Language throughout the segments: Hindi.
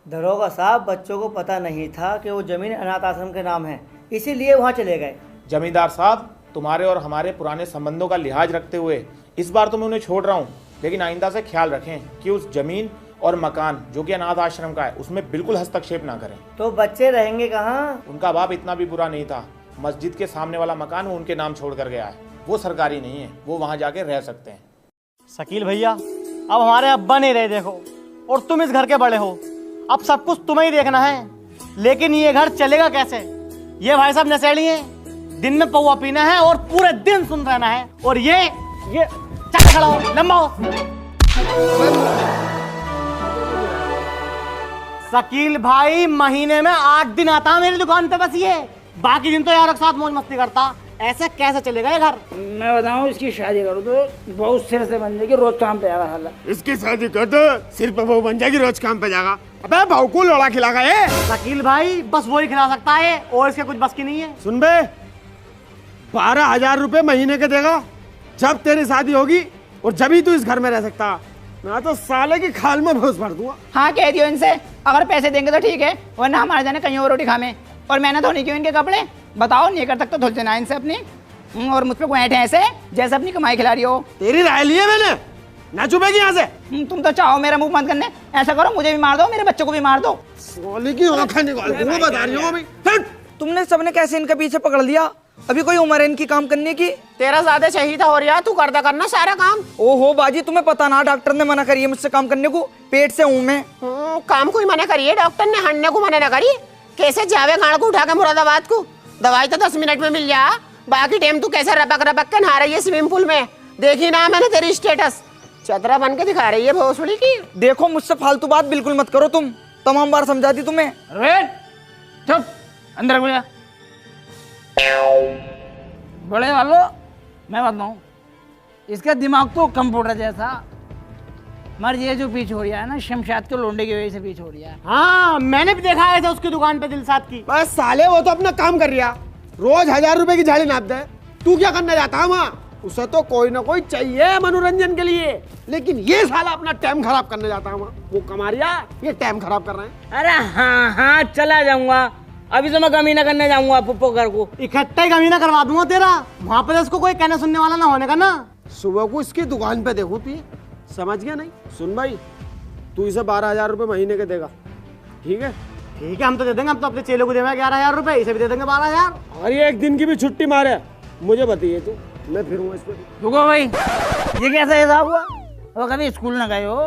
दरोगा साहब, बच्चों को पता नहीं था कि वो जमीन अनाथ आश्रम के नाम है, इसीलिए वहाँ चले गए। जमींदार साहब, तुम्हारे और हमारे पुराने संबंधों का लिहाज रखते हुए इस बार तो मैं उन्हें छोड़ रहा हूँ, लेकिन आइंदा से ख्याल रखें कि उस जमीन और मकान जो कि अनाथ आश्रम का है उसमें बिल्कुल हस्तक्षेप ना करें। तो बच्चे रहेंगे कहाँ? उनका बाप इतना भी बुरा नहीं था। मस्जिद के सामने वाला मकान वो उनके नाम छोड़ कर गया है। वो सरकारी नहीं है, वो वहाँ जाके रह सकते हैं। शकील भैया, अब हमारे अब्बा नहीं रहे देखो, और तुम इस घर के बड़े हो, अब सब कुछ तुम्हें ही देखना है। लेकिन ये घर चलेगा कैसे? ये भाई साहब नशेड़ी हैं, दिन में पौवा पीना है और पूरे दिन सुन रहना है। और ये चल खड़ा हो, लंबा हो। शकील भाई महीने में 8 दिन आता है मेरी दुकान पे, बस ये बाकी दिन तो यार एक साथ मौज मस्ती करता। ऐसे कैसे चलेगा ये घर? मैं बताऊं, इसकी शादी करो तो बहुत सिर से बन जाएगी, रोज काम पे जाएगा साला। इसकी शादी कर दो, सिर्फ वो बन जाएगी, रोज काम पे जाएगा। अबे भाव को लोड़ा खिलागा ये। शकील भाई बस वही खिला सकता है और इसके कुछ बस की नहीं है। सुन बे, 12,000 रुपए महीने के देगा जब तेरी शादी होगी, और जब ही तू इस घर में रह सकता। मैं तो साले की खाल में भूस भर दूंगा। हाँ कह दियो इनसे, अगर पैसे देंगे तो ठीक है, वरना हमारे जाने कहीं और रोटी खामे। और मैंने धोनी क्यों इनके कपड़े? बताओ, नहीं कर सकते धुल देना इनसे अपनी। और मुझ पे बैठे ऐसे जैसे अपनी कमाई खिला रही हो। तेरी राय ली है मैंने, ना चुपेगी यहाँ से। तुम तो चाहो मेरा मुंह बंद करने, ऐसा करो मुझे भी मार दो, मेरे बच्चों को भी मार दो। सोली की आंखें निकाल दूंगा, बता रही हूँ अभी। तुमने सबने कैसे इनके पीछे पकड़ लिया? अभी कोई उम्र है इनकी काम करने की? तेरा ज्यादा चाहिए था, और यार तू करदा करना सारा काम। ओहो बाजी, तुम्हें पता ना डॉक्टर ने मना करी है मुझसे काम करने को, पेट से हूँ मैं। काम को ही मना करिए, डॉक्टर ने हटने को मना ना करी। कैसे जावे गाड़ को उठा के मुरादाबाद को? दवाई तो 10 मिनट में मिल जा, बाकी टाइम तू कैसे रपक रपक के नहा रही है स्विमिंग पूल में। देखी ना मैंने तेरी स्टेटस, चतरा बन के दिखा रही है भोसड़ी की। देखो, मुझसे फालतू बात बिल्कुल मत करो तुम, तमाम बार समझा दी तुम्हें। चुप, अंदर हो जा। बड़े वालों, मैं बताऊं, इसका दिमाग तो कंप्यूटर जैसा, मर ये जो पीछे हो रहा है ना, शमशाद के लोंडे की वजह से पीछे हो रहा है। हाँ, मैंने भी देखा है उसकी दुकान पे दिलसाद की। बस साले, वो तो अपना काम कर रहा, रोज 1,000 रुपए की झाड़ी नाप दे। तू क्या करने जाता है वहाँ? उसे तो कोई ना कोई चाहिए मनोरंजन के लिए, लेकिन ये साला अपना टाइम खराब करने जाता है वहाँ। वो कमा रहा, ये टाइम खराब कर रहे हैं। अरे हाँ, चला जाऊंगा, अभी तो मैं कमीना करने जाऊंगा पुप्पो घर को। इकट्ठा ही कमीना करवा दूंगा तेरा, वहाँ पे उसको कोई कहने सुनने वाला ना होने का ना। सुबह को इसकी दुकान पे देखो, तू समझ गया नहीं? सुन भाई, तू इसे 12,000 रुपए महीने के देगा, ठीक है? ठीक है, हम तो दे देंगे, हम तो अपने चेलों को देंगे 11,000 रुपए, इसे भी दे देंगे 12,000। और ये एक दिन की भी छुट्टी मारे, मुझे बताइए तू, मैं फिरूंगा इस पे। रुको भाई, ये कैसा हिसाब हुआ? वो कभी स्कूल न गए हो,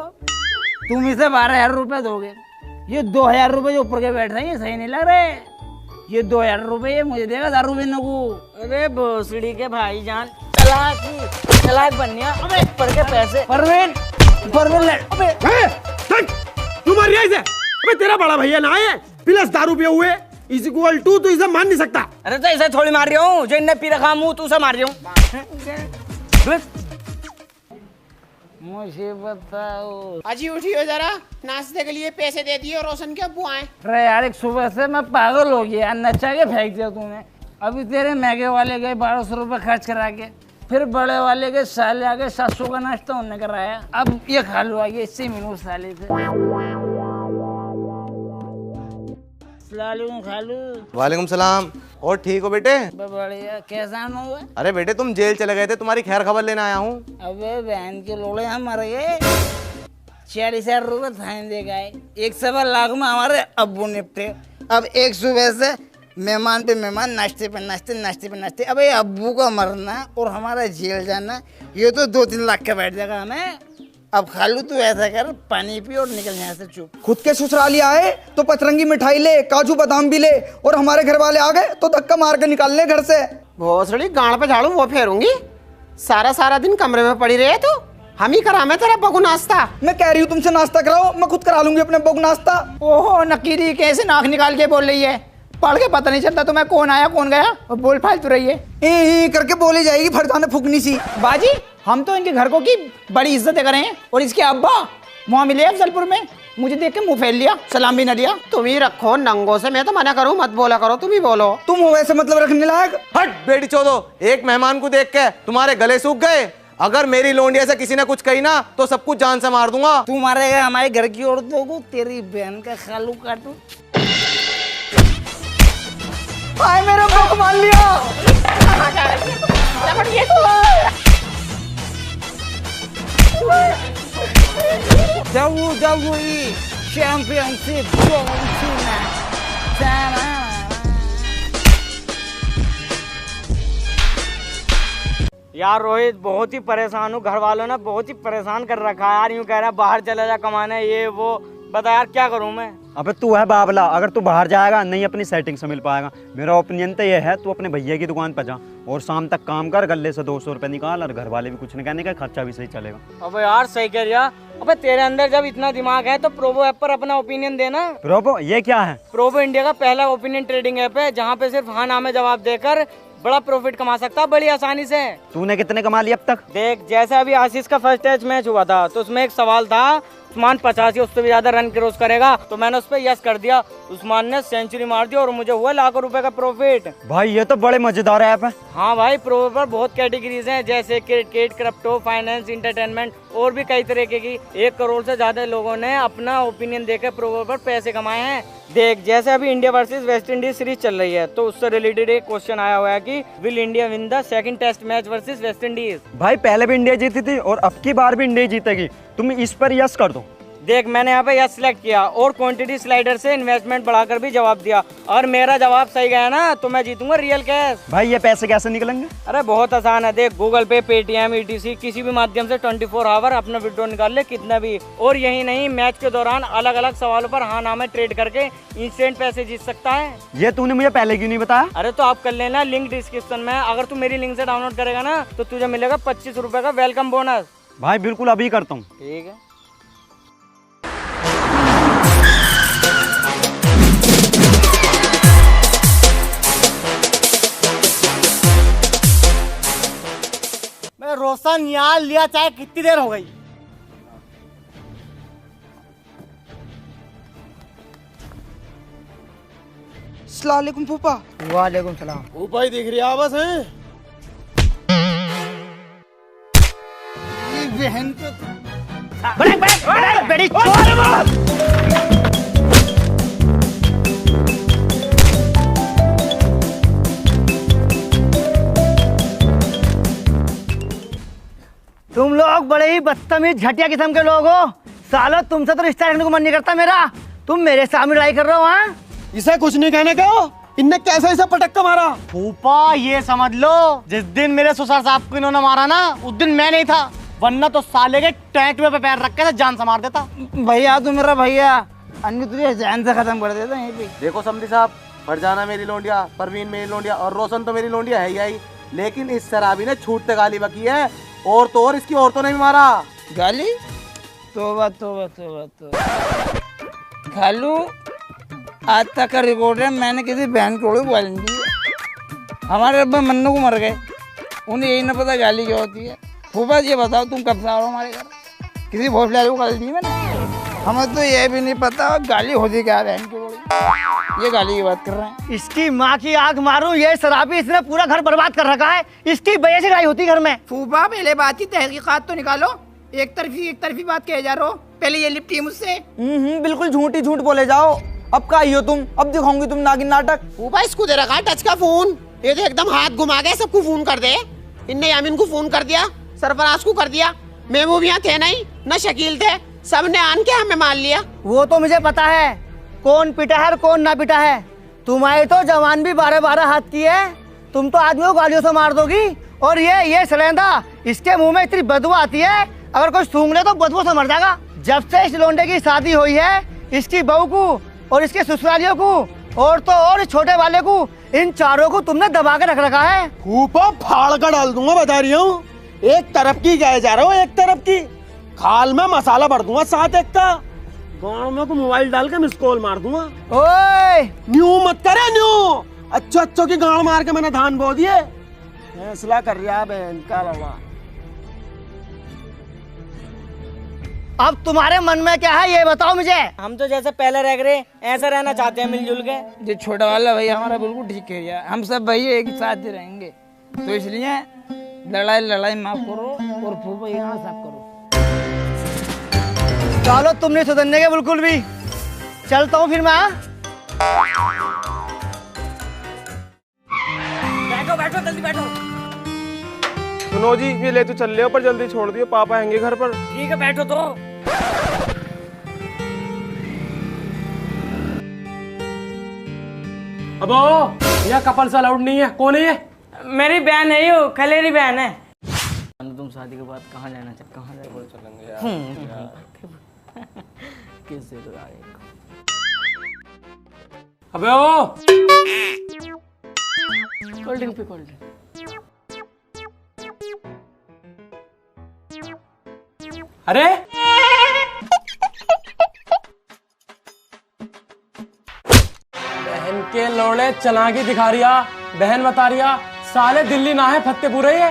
तुम इसे 12,000 रुपए दोगे, ये 2,000 रुपए जो ऊपर के बैठ रहे हैं ये सही नहीं लग रहे। ये 2,000 रुपए ये मुझे देगा 1000 रुपए को। अरे भोसड़ी के भाई जान, चलाक बननिया। अबे पर के पैसे परवीन ले। अबे तू मर गया इसे। अबे तेरा बड़ा भैया ना है, प्लस दारू पिए हुए इज इक्वल टू, तू इसे मान नहीं सकता। अरे तो इसे थोड़ी मार रही हूँ, जो इनने पी रखा मुंह तू उसे मार रही हूँ। मुझे बताओ। अजी उठियो जरा, नाश्ते के लिए पैसे दे दिए, रोशन के अब्बू आए। अरे यार, एक सुबह से मैं पागल हो गया, नचा के फेंक दिया तूने। अभी तेरे महंगे वाले गए 1200 रुपए खर्च करा के, फिर बड़े वाले के साले आगे 700 का नाश्ता उन्होंने कराया। अब ये खालू आ गया, इससे मिलूं साले से। खालू। वालेकुम सलाम। और ठीक हो बेटे? बढ़िया, कैसा हुआ? अरे बेटे, तुम जेल चले गए थे, तुम्हारी खैर खबर लेने आया हूँ। अबे बहन के लोड़े, हम मर गए। 40,000 रुपए थाने दे गए, 1.25 लाख में हमारे अब्बू निपटे। अब एक सुबह से मेहमान पे मेहमान, नाश्ते पे नाश्ते। अबे अब्बू का मरना और हमारा जेल जाना, ये तो 2-3 लाख का बैठ जाएगा हमें। अब खालू तू ऐसा कर, पानी पी और निकल यहाँ से चुप। खुद के ससुराली आए तो पतरंगी मिठाई ले, काजू बादाम भी ले, और हमारे घर वाले आ गए तो धक्का मार के निकाल ले घर से। भोसड़ी गाड़ पे झाड़ू वो फेरूंगी, सारा दिन कमरे में पड़ी रहे तू। हम ही करा मैं तेरा बगु नाश्ता। मैं कह रही हूँ तुमसे नाश्ता कराओ, मैं खुद करा लूंगी अपने बगु नाश्ता। ओहो नकीरी, कैसे नाक निकाल के बोल रही है? पढ़ के पता नहीं चलता तुम्हें कौन आया कौन गया, और बोल फालतू रही है। करके बोली जाएगी फरजाने फुकनी सी। बाजी, हम तो इनके घर को की बड़ी इज्जत कर रहे हैं, और इसके अब्बा वहाँ मिले अफजलपुर में, मुझे देख के मुंह फैल लिया, सलाम भी न दिया। तुम ही रखो नंगो से, मैं तो मना करूँ मत बोला करो, तुम ही बोलो। तुम हो वैसे मतलब रखने लायक। हट बेटी चोदो, एक मेहमान को देख के तुम्हारे गले सूख गए। अगर मेरी लोंडिया से किसी ने कुछ कही ना तो सब कुछ जान से मार दूंगा। तू मारेगा हमारे घर की औरतों को, तेरी बहन का खालू काटू। हाय मेरे अब्बा को मान लिया। WWE Championship Argentina। यार रोहित, बहुत ही परेशान हूँ। घर वालों ने बहुत ही परेशान कर रखा है यार। यूँ कह रहे हैं बाहर चला जा कमाने, ये वो। बता यार क्या करूँ मैं। अबे तू है बाबला, अगर तू बाहर जाएगा नहीं अपनी सेटिंग से मिल पाएगा। मेरा ओपिनियन तो ये है तू अपने भैया की दुकान पर जा और शाम तक काम कर, गले से 200 रुपए निकाल और घर वाले भी कुछ नहीं कहने का, खर्चा भी सही चलेगा। अबे यार सही कह रिया। अबे तेरे अंदर जब इतना दिमाग है तो प्रोबो ऐप पर अपना ओपिनियन देना। प्रोबो ये क्या है? प्रोबो इंडिया का पहला ओपिनियन ट्रेडिंग ऐप है जहाँ पे सिर्फ हाँ ना में जवाब देकर बड़ा प्रॉफिट कमा सकता है बड़ी आसानी से। तूने कितने कमा लिए अब तक? देख, जैसे अभी आशीष का फर्स्ट टेस्ट मैच हुआ था तो उसमें एक सवाल था उस्मान 85 उससे भी ज्यादा रन क्रॉस करेगा, तो मैंने उस पर यस कर दिया। उस्मान ने सेंचुरी मार दी और मुझे हुआ लाखों रुपए का प्रॉफिट। भाई ये तो बड़े मजेदार ऐप है। हाँ भाई, प्रो पर बहुत कैटेगरीज हैं जैसे क्रिकेट, क्रिप्टो, फाइनेंस, इंटरटेनमेंट और भी कई तरीके की। 1 करोड़ से ज्यादा लोगों ने अपना ओपिनियन देकर प्रो पर पैसे कमाए हैं। देख, जैसे अभी India versus West Indies series चल रही है तो उससे रिलेटेड एक क्वेश्चन आया हुआ है कि will India win the second test match versus West Indies. भाई पहले भी इंडिया जीती थी और अब की बार भी इंडिया जीतेगी, तुम इस पर यस कर दो। देख, मैंने यहाँ पे यस सिलेक्ट किया और क्वांटिटी स्लाइडर से इन्वेस्टमेंट बढ़ाकर भी जवाब दिया और मेरा जवाब सही गया ना तो मैं जीतूंगा रियल कैश। भाई ये पैसे कैसे निकलेंगे? अरे बहुत आसान है। देख, गूगल पे, पेटीएम, ETC किसी भी माध्यम से 24 आवर अपना विड्रॉ निकाल ले कितना भी। और यही नहीं, मैच के दौरान अलग अलग सवालों पर हाँ ना में ट्रेड करके इंस्टेंट पैसे जीत सकता है। ये तूने मुझे पहले क्यों नहीं बताया? अरे तो आप कर लेना, लिंक डिस्क्रिप्शन में। अगर तू मेरी लिंक से डाउनलोड करेगा ना तो तुझे मिलेगा 25 रुपए का वेलकम बोनस। भाई बिल्कुल अभी करता हूँ। ठीक है। रोशन यार, लिया चाहे कितनी देर हो गई। अस्सलाम वालेकुम फूफा। वालेकुम सलाम। फूफा ही दिख रही है बस है। बहन को बड़ी तुम लोग बड़े ही बदतमीज घटिया किस्म के लोग हो। सालो तुमसे तो रिश्ता रखने को मन नहीं करता मेरा। तुम मेरे सामने लड़ाई कर रहे हो। हाँ, इसे कुछ नहीं कहने का। इनने कैसे इसे पटक मारा? फूफा ये समझ लो, जिस दिन मेरे ससुर साहब को इन्होंने मारा ना उस दिन मैं नहीं था, वरना तो साले के टैटू पे पैर रख के जान से मार देता। भैया तू मेरा भैया, अन्य तुझे जान से खत्म कर देता यहीं पे। देखो समधी साहब, फरजाना मेरी लोंडिया, परवीन मेरी लोंडिया और रोशन तो मेरी लोंडिया है ही आई, लेकिन इस शराबी ने छूटते गाली बकी है और तो और इसकी औरतों ने भी मारा। गाली? तोबा तोबा तोबा तोबा। खालू, आज तक का रिकॉर्ड है, मैंने किसी बहन को गाली नहीं दी। हमारे अब्बा मन्नू को मर गए, उन्हें यही ना पता गाली क्या होती है। फूफा ये बताओ तुम कब से आ रहे हो हमारे घर? किसी भोसले को गाली दी मैंने? हमें तो ये भी नहीं पता गाली होती क्या बहन की बड़ी। ये गाली की बात कर रहे हैं। इसकी माँ की आग मारूं, ये शराबी इसने पूरा घर बर्बाद कर रखा है। इसकी वजह से लड़ाई होती घर में। फूफा पहले बात की तहकीकात तो निकालो। एक तरफी बात कहे जा रहे हो। पहले ये लिपटी मुझसे। बिल्कुल झूठी झूठ बोले जाओ। अब का आई हो तुम? अब दिखाऊंगी तुम नागिन नाटक। फूफा इसको दे रखा टच का फोन, ये तो एकदम हाथ घुमा के सबको फोन कर दे। इनने यामिन को फोन कर दिया, सरफराज को कर दिया, महबूब यहाँ थे नहीं, न शकील थे, सबने आन के हमें मान लिया। वो तो मुझे पता है कौन पिटा है और कौन ना पिटा है। तुम्हारी तो जवान भी 12-12 हाथ की है। तुम तो आदमी को गालियों से मार दोगी। और ये सलेंदा, इसके मुंह में इतनी बदबू आती है, अगर कोई सूंघ ले तो बदबू से मर जाएगा। जब से इस लोंडे की शादी हुई है, इसकी बहू को और इसके ससुरालियों को और तो और छोटे वाले को, इन चारों को तुमने दबा के रख रखा है। फूफा फाड़ कर डाल दूंगा, बता रही हूँ। एक तरफ की गए जा रहा हूँ, एक तरफ की खाल में मसाला भर दूंगा, साथ एक का गाँव में को मोबाइल डाल के मिस कॉल मार दूंगा। ओए न्यू मत करे न्यू, अच्छो की गाँव मार के मैंने धान बो दिए। फैसला कर रहा है बहन का लड़ा। अब तुम्हारे मन में क्या है ये बताओ मुझे। हम तो जैसे पहले रह गए ऐसा रहना चाहते हैं, मिलजुल के। ये छोटा वाला भैया हमारा बिल्कुल ठीक है यार, हम सब भैया एक ही साथ ही रहेंगे। तो इसलिए लड़ाई माफ करो और फूफा यहाँ साफ करो। चलो तुम नहीं सुधरने के बिल्कुल भी। चलता हूँ फिर मैं। बैठो बैठो जल्दी बैठो। सुनो जी, ये ले तो चल रहे हो पर जल्दी छोड़ दियो, पापा आएंगे घर पर। ठीक है बैठो तो। अबो यह कपल से अलाउड नहीं है। कौन है ये? मेरी बहन है यो, खलेरी बहन है। तुम शादी के बाद कहाँ जाना चाहते? कहाँ चलेंगे यार? कैसे अबे ओ कोल्ड ड्रिंक पे कोल्ड ड्रिंक। अरे बहन के लोड़े चलाकी दिखा रिया, बहन बता रिया साले दिल्ली ना है फतेहपुर है ये।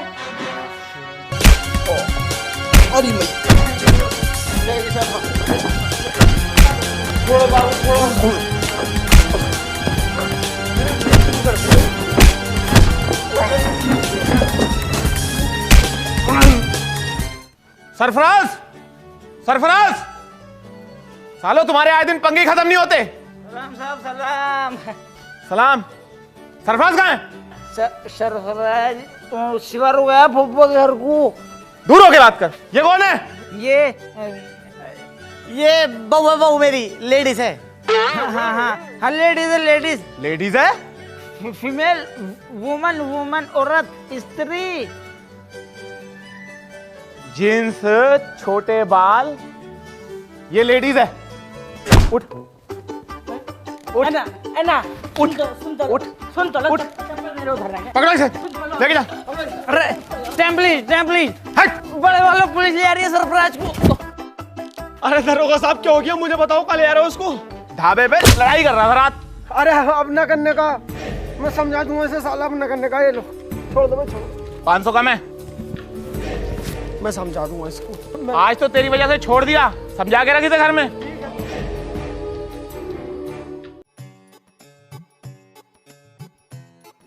छोड़ो बाबू छोड़ो। सरफराज, सरफराज, सालो तुम्हारे आए दिन पंगे खत्म नहीं होते। सलाम साहब सलाम। सलाम। सरफराज कहाँ है? सरफराज शिवर हो गया फूफा के घर को। दूर होके बात कर। ये कौन है? ये बहू है, बहू मेरी लेडीज है। हाँ लेडीज है लेडीज। लेडीज है? फीमेल वुमन वुमन औरत स्त्री। जींस, छोटे बाल, ये लेडीज है। उठ उठ एना एना उठ सुन तो उठ सुन तो उठ। मेरे उधर रख। पकड़ो इसे, लेके जा। अरे स्टैम्प प्लीज। हट। बड़े वालों पुलिस ले आ रही है सरफराज को। अरे दरोगा साहब क्या हो गया मुझे बताओ, कल आ रहे हो उसको? ढाबे पे लड़ाई कर रहा था रात। अरे अब न करने का, मैं समझा दूंगा इसे साला, अब न करने का। ये लो छोड़ दो भाई, छोड़ो। 500 कम है। मैं समझा दूंगा इसको। आज तो तेरी वजह से छोड़ दिया, समझा के रखी थे घर में।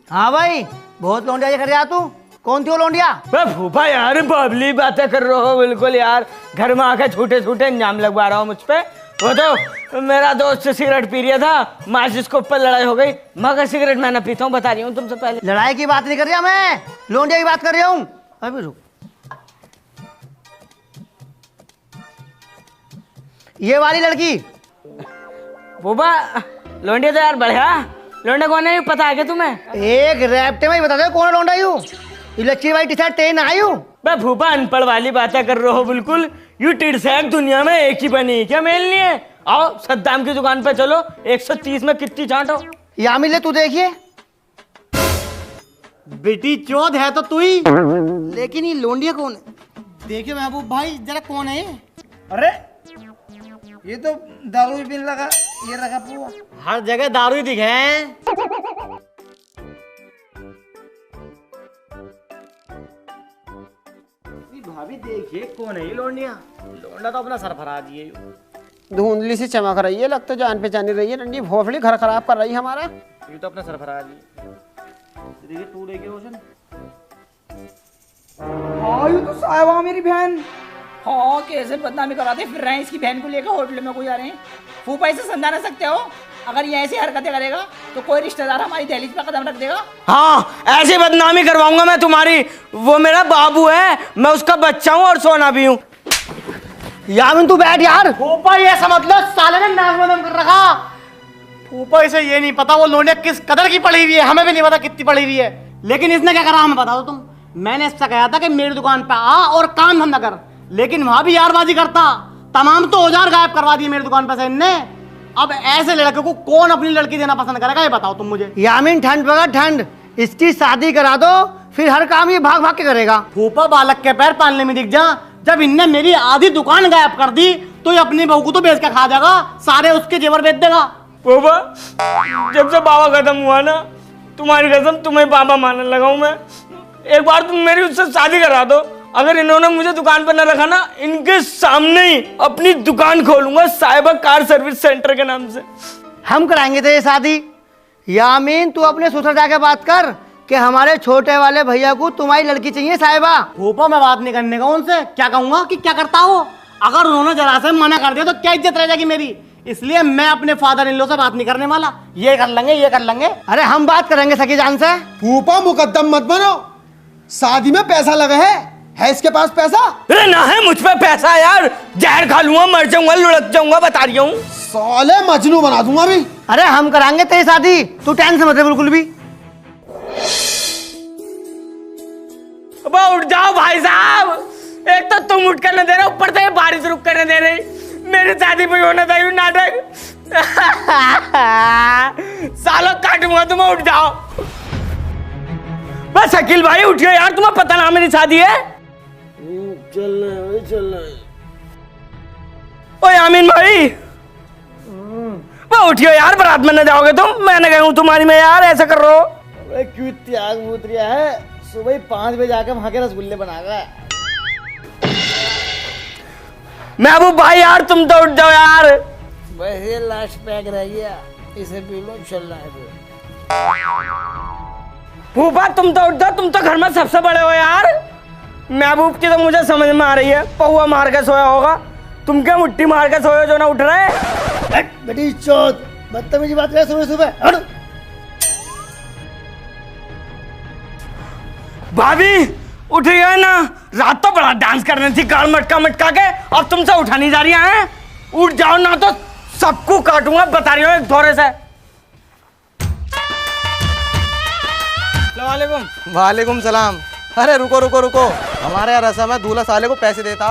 हाँ भाई, बहुत लौंडिया कर रहा तू। कौन थी वो लौंडिया? फूफा यार बबली बातें कर रहे हो बिल्कुल यार। घर में आके छूटे छूटे इंजाम लगवा रहा हूँ मुझ पे। वो तो मेरा दोस्त सिगरेट पी रहा था, माचिस के ऊपर लड़ाई हो गई। मगर सिगरेट मैं ना पीता हूँ, बता रही हूँ तुमसे पहले। लड़ाई की बात नहीं कर रहा मैं, लौंडिया की बात कर रहा हूँ। अभी रुक, ये वाली लड़की। फूफा लौंडिया तो यार बढ़िया। लौंडा कौन है पता है क्या तुम्हें? एक रैप्टे में ही बता दो कौन लौंडा यू। लच्छी वाली टी शर्ट ट्रेन आयु। मैं फूफा अनपढ़ वाली बातें कर रहे हो बिल्कुल। यू टिरसैक दुनिया में एक ही बनी, क्या मेल नहीं है? आओ सद्दाम की दुकान पे चलो, 130 में कितनी चांटो। यामिन ले तू देखिए, बेटी चौध है तो तू ही, लेकिन ये लोंडिया कौन है? देखिए महबूब भाई जरा कौन है ये? अरे ये तो दारू भी पीने लगा, ये रखा पुआ। हर जगह दारू ही दिखे हैं। भाभी देखिए कौन है ये लोंडिया? लोंडा तो अपना सरफराज ही है। धुंधली सी चमक रही है, लगता जान पहचानी रही है। रंडी भोसड़ी घर खराब कर रही है हमारा। ये तो अपना सरफराज ही। देखिए तू देखिए रोशन। हाँ ये तो साहिबा मेरी बहन। हाँ कैसे बदनामी कराते फिर रहे हैं इसकी बहन को लेकर होटल में कोई आ रहे हैं। फूफा इसे समझा ना सकते हो? अगर ये ऐसी हरकतें करेगा तो कोई रिश्तेदार हमारी दहलीज पे कदम रख देगा। हाँ ऐसी बदनामी करवाऊंगा मैं तुम्हारी। वो मेरा बाबू है, मैं उसका बच्चा हूँ और सोना भी हूँ। यामिन तू बैठ यार। फूफा ये समझ लो साले ने नाक में दम कर रखा। फूफा इसे ये नहीं पता वो लोंडिया किस कदर की पड़ी हुई है, हमें भी नहीं पता कितनी पड़ी हुई है। लेकिन इसने क्या करा हमें बता दो तुम। मैंने इससे कहा था कि मेरी दुकान पे आ और काम धंधा कर, लेकिन वहां भी यारबाजी करता। तमाम तो औजार गायब करवा दिए मेरी दुकान पे से इनने। अब ऐसे लड़के को कौन अपनी लड़की देना पसंद करेगा ये बताओ तुम मुझे। यामिन ठंड पकड़ ठंड, इसकी शादी करा दो, फिर हर काम ये भाग भाग के करेगा। फूफा बालक के पैर पालने में दिख जा। जब इनने मेरी आधी दुकान गायब कर दी तो ये अपनी बहू को तो बेच के खा जाएगा, सारे उसके जेवर बेच देगा। फूफा जब से बाबा खत्म हुआ ना, तुम्हारी कसम तुम्हें बाबा मानने लगा हूं मैं। एक बार तुम मेरी उससे शादी करा दो। अगर इन्होंने मुझे दुकान पर न रखा ना, इनके सामने ही अपनी दुकान खोलूंगा साहिबा कार सर्विस सेंटर के नाम से। हम कराएंगे तेरी शादी। यामीन तू अपने ससुर जाके बात कर, कि हमारे छोटे वाले भैया को तुम्हारी लड़की चाहिए साहिबा। फूफा मैं बात नहीं करने का उनसे, क्या कहूंगा कि क्या करता हो। अगर उन्होंने जरा से मना कर दिया तो क्या इज्जत रह जाएगी मेरी, इसलिए मैं अपने फादर इन लॉ से बात नहीं करने वाला। ये कर लेंगे, ये कर लेंगे। अरे हम बात करेंगे सखी जान से। फूफा मुकद्दम मत बनो, शादी में पैसा लगा है इसके पास पैसा? अरे ना है मुझ पे पैसा यार, जहर खा लूंगा, मर जाऊंगा, लुढ़क जाऊंगा, बता रही हूँ। साले मजनू बना दूंगा अभी। अरे हम कराएंगे तेरी शादी, तू टेंशन मत ले बिल्कुल भी। उठ जाओ भाई साहब, एक तो तुम उठ कर न दे रहे, ऊपर से बारिश रुक कर न दे रही। मेरी शादी पे होना था यू नाटक। सालों काटूंगा तुम्हें, उठ जाओ। बस शकील भाई उठियो यार, तुम्हें पता ना मेरी शादी है। चल ओए आमीन भाई, वो उठियो यार, बारात में न जाओगे तुम, मैंने कहूँ तुम्हारी में यार ऐसा कर रहे हो। क्यों त्याग बूत रहा है, सुबह 5 बजे जाकर वहां के रसगुल्ले बना गए। महबूब भाई यार तुम तो उठ जाओ यार। बस ये लास्ट पैक रह गया, इसे पी लो, चल रहा है। फूफा तुम तो उठ जाओ, तुम तो घर में सबसे बड़े हो यार। महबूब की तो मुझे समझ में आ रही है, पौवा मार के सोया होगा, तुम क्या मुट्ठी मार के सोए जो ना उठ रहे। बेटी चौथ बदतमीजी बात करे सुबह सुबह। भाभी उठ गए ना, रात तो बड़ा डांस करने थी गाल मटका मटका के, और तुमसे उठा नहीं जा रही हैं। उठ जाओ ना तो सबको काटूंगा, बता रही हूँ एक दौरे से। वालेकुम सलाम। अरे रुको रुको रुको, हमारे यहाँ रस्म है दूल्हा साले को पैसे देता।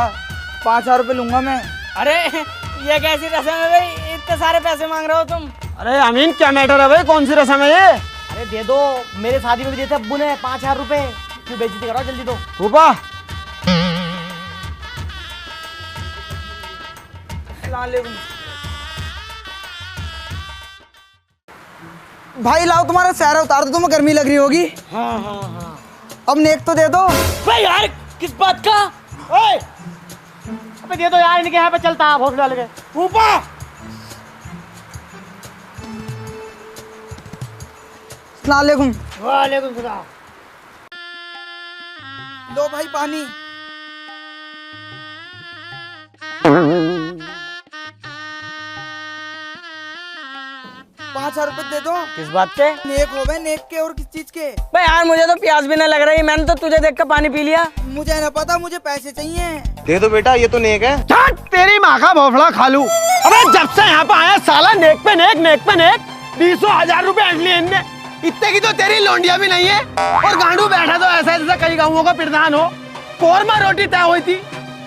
5,000 रुपये लूंगा मैं। अरे ये कैसी रस्म है भाई, इतने सारे पैसे मांग रहे हो तुम। अरे अमीन क्या मैटर है भाई, कौन सी रस्म है ये? अरे दे दो, मेरे शादी में भी दिए थे अब्बू ने 5,000 रुपए। क्यों बेइज्जती करो, जल्दी दो। फूफा भाई लाओ तुम्हारा सहरा उतार दो, तुम्हें गर्मी लग रही होगी। हाँ। अब नेक तो दे दो। भाई यार किस बात का? ओए अबे दे दो यार, इनके यहाँ पे चलता है भोसले वाले के। फूफा वालेकुम। वालेकुम सलाम। लो भाई पानी। ₹5,000 दे दो। किस बात के? नेक हो गए, नेक के और किस चीज के? भाई यार मुझे तो प्यास भी नहीं लग रही, मैंने तो तुझे देख कर पानी पी लिया। मुझे न पता, मुझे पैसे चाहिए। दे दो बेटा, ये तो नेक है। छट तेरी माँ का भोफड़ा खा लूं। अबे जब से यहाँ पे आया साला नेक पे नेक 20,000 रुपए ऐंठ लिए इनने। इतने की तो तेरी लोंडिया भी नहीं है, और गांडू बैठा तो ऐसा जैसे कई गाँवों का प्रधान हो। कोरमा रोटी तय हुई थी,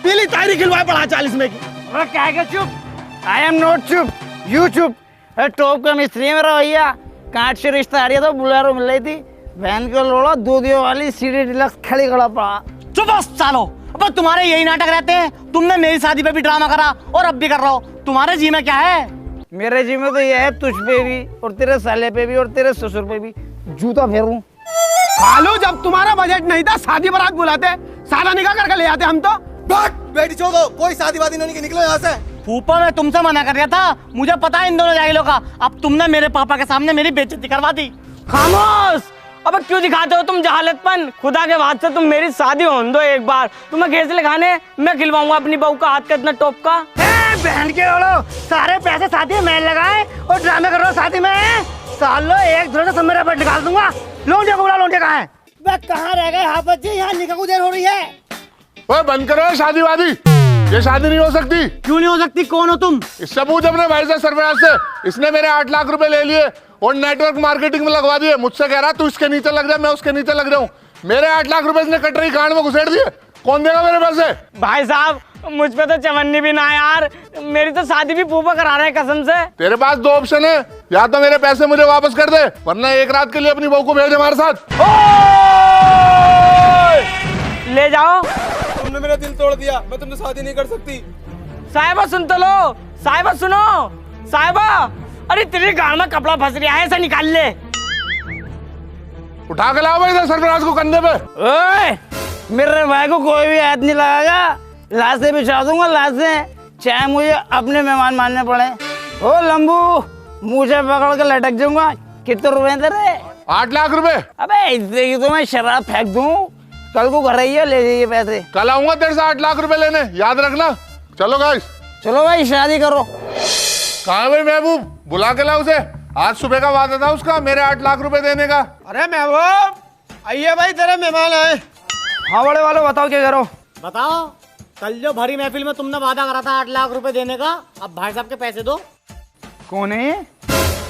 पीली तारी खिलवाए पड़ा 40 में की। अरे क्या है चुप, आई एम नॉट चुप, यू चुप। टॉप का मिस्त्री है मेरा भैया, कांच से रिश्ता आ रही तो बुलेरो मिल रही थी, वैन को लोड़ा दूधियों वाली सीडी डिलक्स खड़ी खड़ा पड़ा। चुप सालो, अब तुम्हारे यही नाटक रहते हैं। तुमने मेरी शादी पे भी ड्रामा करा और अब भी कर रहा हो। तुम्हारे जी में क्या है? मेरे जी में तो ये है, तुझ पे भी और तेरे साले पे भी और तेरे ससुर पे भी जूता फेरूं। खालू जब तुम्हारा बजट नहीं था शादी बारात बुलाते, सादा निकाह करके ले आते हम तो। बेटी छोड़ दो, कोई शादी वादी नहीं, निकलो यहाँ से। फूफा मैं तुमसे मना कर रहा था, मुझे पता है इन दोनों जाहिलों का। अब तुमने मेरे पापा के सामने मेरी बेइज्जती करवा दी। खामोश, अब क्यों दिखाते हो तुम जहालतपन? खुदा के वास्ते तुम मेरी शादी होने दो एक बार, तुम्हें घेसले खाने मैं खिलवाऊंगा अपनी बहू का हाथ का इतना टॉप का। बहन के लोड़ो, सारे पैसे शादी में लगाए और ड्रामे कर रहे हो शादी में। सालो एक दूसरे से सब मेरा पेट निकाल दूंगा। लोंडिया को बुला, लोंडिया कहाँ है? कहाँ रह गए हाँ बच्चे, यहाँ निकाह को देर हो रही है। ओए बंद करो शादी वादी, ये शादी नहीं हो सकती। क्यों नहीं हो सकती? कौन हो तुम? इससे पूछ अपने भाई से सरफराज से, इसने मेरे 8 लाख रुपए ले लिए और नेटवर्क मार्केटिंग में लगवा दिए। मुझसे कह रहा तू इसके नीचे लग जा, मैं उसके नीचे लग जाऊं। मेरे 8 लाख रुपए इसने कटरी कांड में घुसेड़ दिए। कौन देगा मेरे पैसे? भाई साहब मुझ पे तो चवन्नी भी ना यार, मेरी तो शादी भी फूफा करा रहे हैं कसम से। तेरे पास 2 ऑप्शन है, या तो मेरे पैसे मुझे वापस कर दे, वरना एक रात के लिए अपनी बहू को भेज हमारे साथ। ले जाओ। तुमने मेरा दिल तोड़ दिया, मैं तुमसे शादी नहीं कर सकती। साहिबा सुन तो लो, साहिबा सुनो, साहिबा अरे तेरे गाल में कपड़ा फंस रहा है, ऐसा निकाल ले। उठा के लाओ भाई सरफराज को कंधे पे। ओए मेरे भाई को कोई भी हाथ नहीं लगाएगा, लाशें बिछा दूंगा लाशें, चाहे मुझे अपने मेहमान मानने पड़े। ओ लंबू मुझे पकड़ के लटक जाऊंगा। कितने रुपए तेरे? 8 लाख रुपए। अबे इससे की तो मैं शराब फेंक दूं, कल को घर आइए ले जाइए पैसे। कल आऊंगा तेरे से 8 लाख रुपए लेने, याद रखना। चलो गाइस, चलो भाई शादी करो। कहाँ है भाई महबूब? बुला के ला उसे। आज सुबह का वादा था उसका मेरे 8 लाख रुपए देने का। अरे महबूब, आइए भाई, तेरे मेहमान आए। हाँ बड़े वालों, बताओ क्या करो। बताओ, कल जो भरी महफिल में तुमने वादा करा था 8 लाख रुपए देने का, अब भाई साहब के पैसे दो। कौन है ये?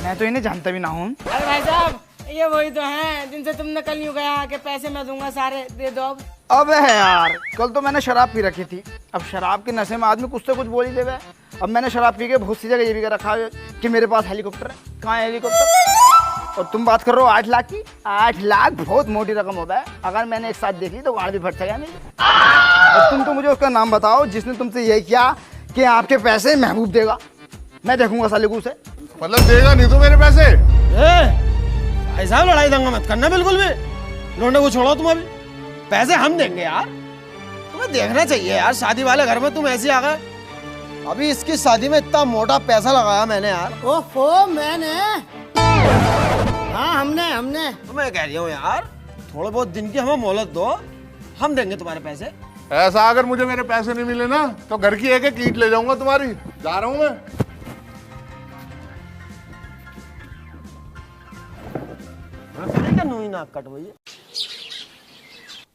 मैं तो इन्हें जानता भी ना हूँ। अरे भाई साहब, ये वही तो हैं जिनसे तुमने कल यूं कहा कि पैसे मैं दूंगा सारे, दे दो अब। अबे यार, कल तो मैंने शराब पी रखी थी। अब शराब के नशे में आदमी कुछ से कुछ बोल ही देगा। अब मैंने शराब पी के बहुत सी जगह ये भी कर रखा है कि मेरे पास हेलीकॉप्टर है। कहाँ है हेलीकॉप्टर? और तुम बात कर रहे हो 8 लाख की। 8 लाख बहुत मोटी रकम होता है। अगर मैंने एक साथ देख ली तो गाड़ भी फट जाएगा मेरी। और तुम तो मुझे उसका नाम बताओ जिसने तुमसे यही किया कि आपके पैसे महबूब देगा। मैं देखूंगा सालिकू से। मतलब देगा नहीं तो मेरे पैसे? भाई साहब, लड़ाई दंगा मत करना बिल्कुल भी। लौंडे को छोड़ो तुम, अभी पैसे हम देंगे यार। तुम्हें देखना चाहिए यार, शादी वाले घर में तुम ऐसे आ गए। अभी इसकी शादी में इतना मोटा पैसा लगाया मैंने यार। ओफो, मैंने? हाँ, हमने तो मैं कह रही हूँ यार, थोड़े बहुत दिन की हमें मोहलत दो, हम देंगे तुम्हारे पैसे। ऐसा अगर मुझे मेरे पैसे नहीं मिले ना तो घर की एक ईंट ले जाऊंगा तुम्हारी। जा रहा हूँ मैं। नाक कट भैया।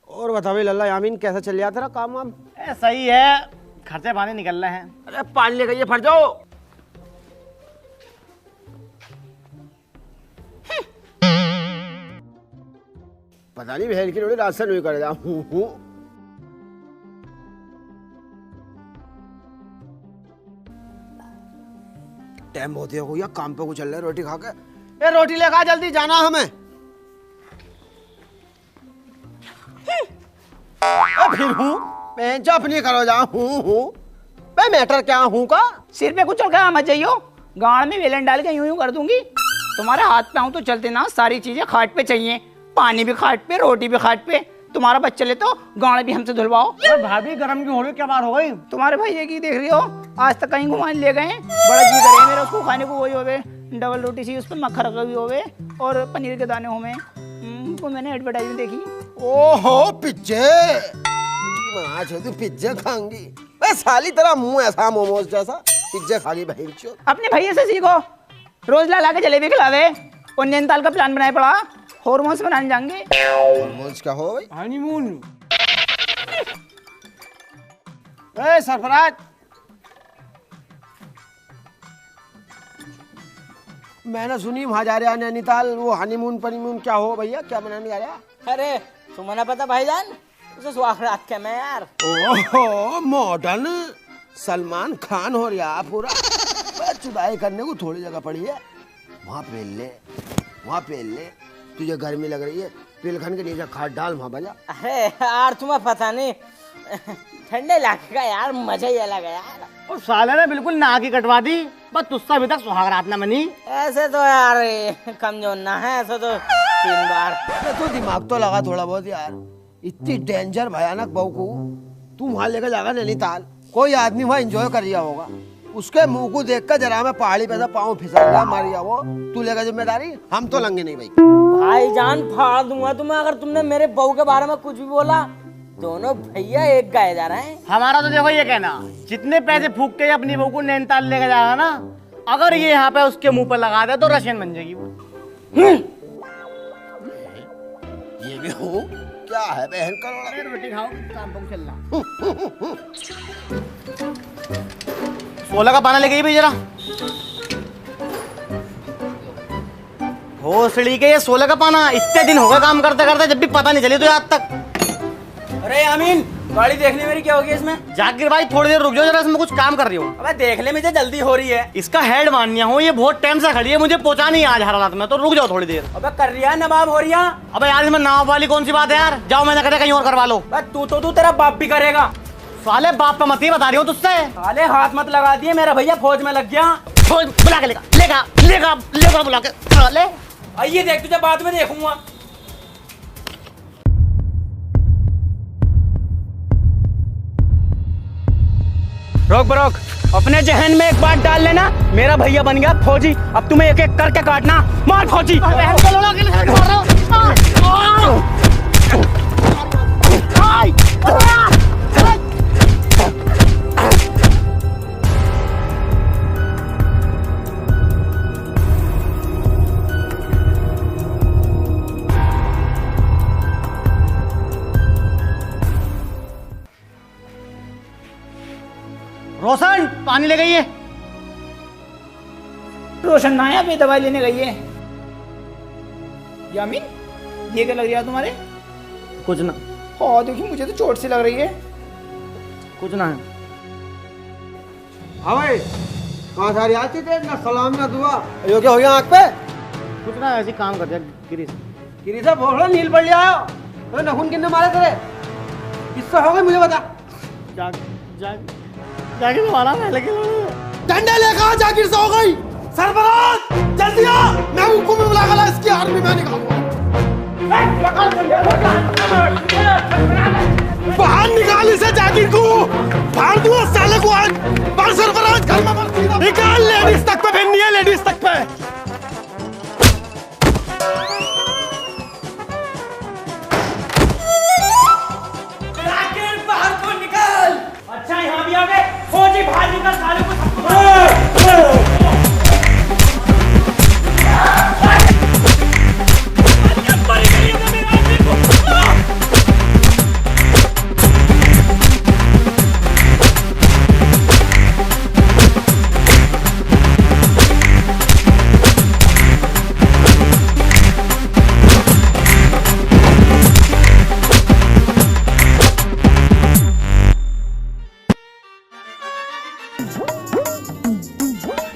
और बता भाई लल्ला यामीन, कैसा चल रहा तेरा काम वाम? सही है, खर्चे पानी निकल रहे हैं। अरे पानी ले गई फट जाओ। पता नहीं बहन की रोटी रास्ता नहीं कर हूँ। टाइम बहुत ही हो गया, काम पे को चल रहा है रोटी खा के। ए रोटी लेगा, जल्दी जाना हमें। फिर हूँ मैं जो अपनी करो जा हूँ मैं मैटर क्या हूँ का? सिर पे कुछ चढ़ मत जाइयो, गाड़ में वेलन डाल के यूं यूं कर दूंगी। तुम्हारे हाथ पे आऊं तो चलते ना, सारी चीजें खाट पे चाहिए। पानी भी खाट पे, रोटी भी खाट पे। तुम्हारा बच्चा ले तो गाड़ भी हमसे धुलवाओ। भाभी गरम क्यों हो रही, क्या बात हो गई? तुम्हारे भैया की देख रही हो, आज तक कहीं घुमाने ले गए। बड़ा जी करे मेरा उसको खाने को, वही होवे डबल रोटी सी, उस पर मक्खन रखा भी होवे और पनीर के दाने होवे। वो मैंने एडवर्टाइजमेंट देखी। ओहो पिज्जे पिज्जा खाऊंगी मैं। साली तेरा मुंह ऐसा मोमोज जैसा, पिज्जा खा गई बहन चोद। अपने भैया से सीखो, रोज ला के जलेबी खिलावे। और नैनीताल का प्लान बनाया पड़ा, हॉर्मोन्स बनाने जाएंगे। हॉर्मोन्स क्या हो भाई? हनीमून। ए सरफराज, मैंने सुनी वहां जा रहा है नैनीताल, वो हनीमून पनीमून क्या हो भैया, क्या बनाने जा रहा? अरे तुम्हें ना पता भाईजान, उसे सुहागरात के मैं यार। ओहो, मॉडर्न सलमान खान हो रहा पूरा। चुदाई करने को थोड़ी जगह पड़ी है, वहाँ पेल ले। तुझे गर्मी लग रही है, पिलखन के नीचे खाट डाल, वहाँ बजा। अरे यार तुम्हें पता नहीं, ठंडे इलाके का यार मजा ही अलग है यार। और साले ने बिल्कुल नाक ही कटवा दी, बस तुझसे अभी तक सुहागरात ना बनी। ऐसे तो यार कमजोर ना है, ऐसे तो 3 बार। तो दिमाग तो लगा थोड़ा बहुत यार। इतनी डेंजर भयानक बहू को तू वहाँ लेकर जाएगा नैनीताल, कोई आदमी वहाँ एंजॉय कर रहा होगा, उसके मुंह को देखकर जरा मैं पहाड़ी पे पाँव फिसल रहा मार गया वो, तू लेगा जिम्मेदारी? हम तो लंगे नहीं भाई। भाईजान फाड़ दूंगा तुम्हें अगर तुमने मेरे बहू के बारे में कुछ भी बोला। दोनों भैया एक गाय जा रहे हैं। हमारा तो देखो ये कहना, जितने पैसे फूक के अपनी बहू को नैनीताल लेके जाएगा ना, अगर ये यहाँ पे उसके मुंह पर लगा दे तो रशियन बन जाएगी वो। ये भी हूँ क्या है बहन करोड़ा? रोटी खाओ, काम पर चल रहा। 16 का पाना लेके भी जरा। भोसड़ी के ये 16 का पाना, इतने दिन हो गए काम करते करते, जब भी पता नहीं चली तो आज तक। अरे यामीन, गाड़ी देखने मेरी क्या होगी इसमें? जाकिर भाई थोड़ी देर रुक जाओ जरा, इसमें कुछ काम कर रही हूँ। अबे देखने में तो जल्दी हो रही है। इसका हेड मानिया हूँ, ये बहुत टाइम से खड़ी है, मुझे पहुंचा नहीं आज हर रात में, तो रुक जाओ थोड़ी देर। अबे कर रही है नवाब हो रही है। अबे यार इसमें नवाब वाली कौन सी बात है यार, जाओ मैंने कहा कहीं और करवा लो। तू तेरा बाप भी करेगा। साले बाप का मत ही बता रही हूँ तुझसे। साले हाथ मत लगा दिए, मेरा भैया फौज में लग गया। फौज बुला के लेगा बुला के। साले आइए देख, तुझे बाद में देखूंगा। रोक बरोक, अपने जहन में एक बात डाल लेना, मेरा भैया बन गया फौजी, अब तुम्हें एक एक करके काटना। मार फौजी। रोशन पानी ले गई है। रोशन ना है, अभी दवाई लेने गई है। यामीन, ये क्या लग रहा है तुम्हारे? कुछ ना। हाँ देखिए, मुझे तो चोट सी लग रही है। कुछ ना है। हाँ भाई, कहाँ सारी आती थे, ना सलाम ना दुआ। यो क्या हो गया आँख पे? कुछ ना, ऐसे काम कर दिया गिरीश। गिरीश बोलो नील पड़ लिया हो। तो नखून किन्ने मारे तेरे? किससे हो गए मुझे बता। जाके मारा मैं, लेकिन डंडे लेकर जाकिर से हो गई। सरफराज जल्दी आ, मैं उनको भी बुला कर इसकी आर्मी में निकालूंगा। बाहर निकाल इसे जाकिर को, फाड़ दूंगा साले को आज। बाहर सरफराज घर में मत निकाल, लेडीज तक पे पहननी है, लेडीज तक पे। जाकिर बाहर को निकाल। अच्छा यहाँ भी आ गए फौजी, बाहर निकल साले को सबको।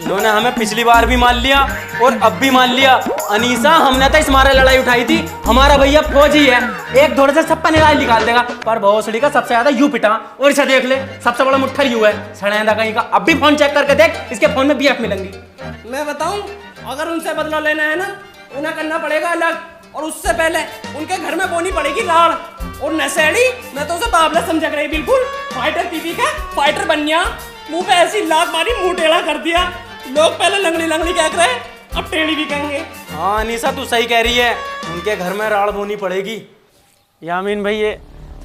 इन्होंने हमें पिछली बार भी मान लिया और अब भी मान लिया। अनीसा, हमने तो इस मारे लड़ाई उठाई थी, हमारा भैया फौजी है, एक दौड़ से सब निकाल निकाल देगा। पर भोसड़ी का सबसे ज्यादा यू पिटा, और इसे देख ले, सबसे बड़ा मुट्ठर यू है, सड़ेंदा कहीं का। अब भी फोन चेक करके देख, इसके फोन में बीएफ मिलेंगी। मैं बताऊं, अगर उनसे बदला लेना है ना, उन्हें करना पड़ेगा अलग, और उससे पहले उनके घर में बोनी पड़ेगी लाड़। और नशेड़ी, मैं तो उसे बाबला समझ रही, बिल्कुल फाइटर पीपी का फाइटर बन गया। मुंह पे ऐसी लात मारी, मुंह टेढ़ा कर दिया। लोग पहले लंगड़ी लंगड़ी कह रहे, अब टेढ़ी भी कहेंगे। हाँ अनीसा, तू सही कह रही है, उनके घर में राड़ बोनी पड़ेगी। यामीन भैया,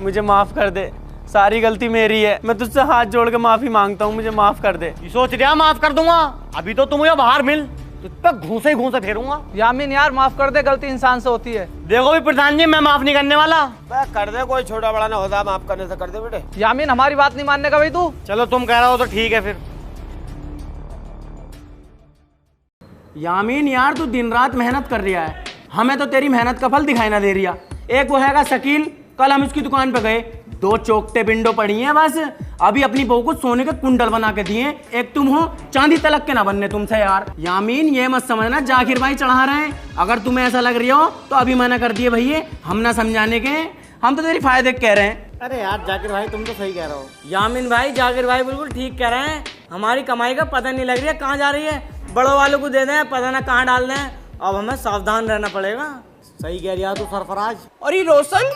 मुझे माफ कर दे, सारी गलती मेरी है। मैं तुझसे हाथ जोड़ के माफी मांगता हूँ, मुझे माफ कर दे। सोच रहा माफ कर दूंगा, अभी तो तुम मुझे बाहर मिल, तुझ पे घूसे ही घूसे फेरूंगा। यामीन यार, माफ कर दे, गलती इंसान से होती है। देखो भी प्रधान जी, मैं माफ नहीं करने वाला। कर दे, कोई छोटा बड़ा ना होता, माफ करने से कर दे बेटे। यामीन, हमारी बात नहीं मानने का भाई तू। चलो तुम कह रहे हो तो ठीक है फिर। यामीन यार, तू दिन रात मेहनत कर रहा है, हमें तो तेरी मेहनत का फल दिखाई ना दे रहा। एक वो हैगा शकील, कल हम इसकी दुकान पे गए, 2 चौकटे विंडो पड़ी हैं बस, अभी अपनी बहू को सोने के कुंडल बना के दिए। एक तुम हो, चांदी तलक के ना बनने तुमसे यार। यामीन, ये मत समझना जाकिर भाई चढ़ा रहे हैं, अगर तुम्हें ऐसा लग रहा हो तो अभी मना कर दिए भैया, हम ना समझाने के, हम तो तेरी फायदे कह रहे हैं। अरे यार जाकिर भाई, तुम तो सही कह रहे हो। यामीन भाई, जाकिर भाई बिल्कुल ठीक कह रहे हैं, हमारी कमाई का पता नहीं लग रही है कहाँ जा रही है। बड़ों वालों को दे दें, पता ना कहाँ डाल दें, अब हमें सावधान रहना पड़ेगा। सही कह रहा तू सरफराज। और ये रोशन,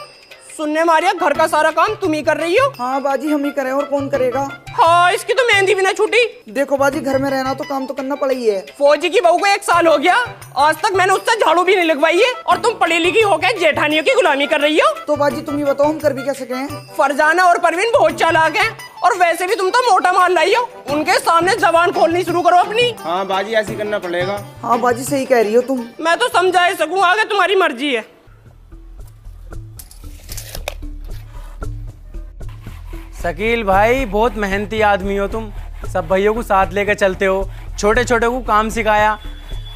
सुनने मारिया घर का सारा काम तुम ही कर रही हो। हाँ बाजी, हम ही करें और कौन करेगा। हाँ, इसकी तो मेहंदी भी ना छूटी। देखो बाजी, घर में रहना तो काम तो करना पड़ा ही है। फौजी की बहू को 1 साल हो गया, आज तक मैंने उससे झाड़ू भी नहीं लगवाई है, और तुम पढ़ी लिखी होकर जेठानियों की गुलामी कर रही हो। तो बाजी तुम ही बताओ, हम कर भी कैसे गए। फरजाना और परवीन बहुत चालाक हैं, और वैसे भी तुम तो मोटा माल लाई हो, उनके सामने जबान खोलनी शुरू करो अपनी। हाँ बाजी, ऐसी करना पड़ेगा। हाँ बाजी, सही कह रही हो तुम। मैं तो समझा ही सकूं, आगे तुम्हारी मर्जी है। शकील भाई, बहुत मेहनती आदमी हो तुम, सब भाइयों को साथ लेकर चलते हो, छोटे छोटे को काम सिखाया,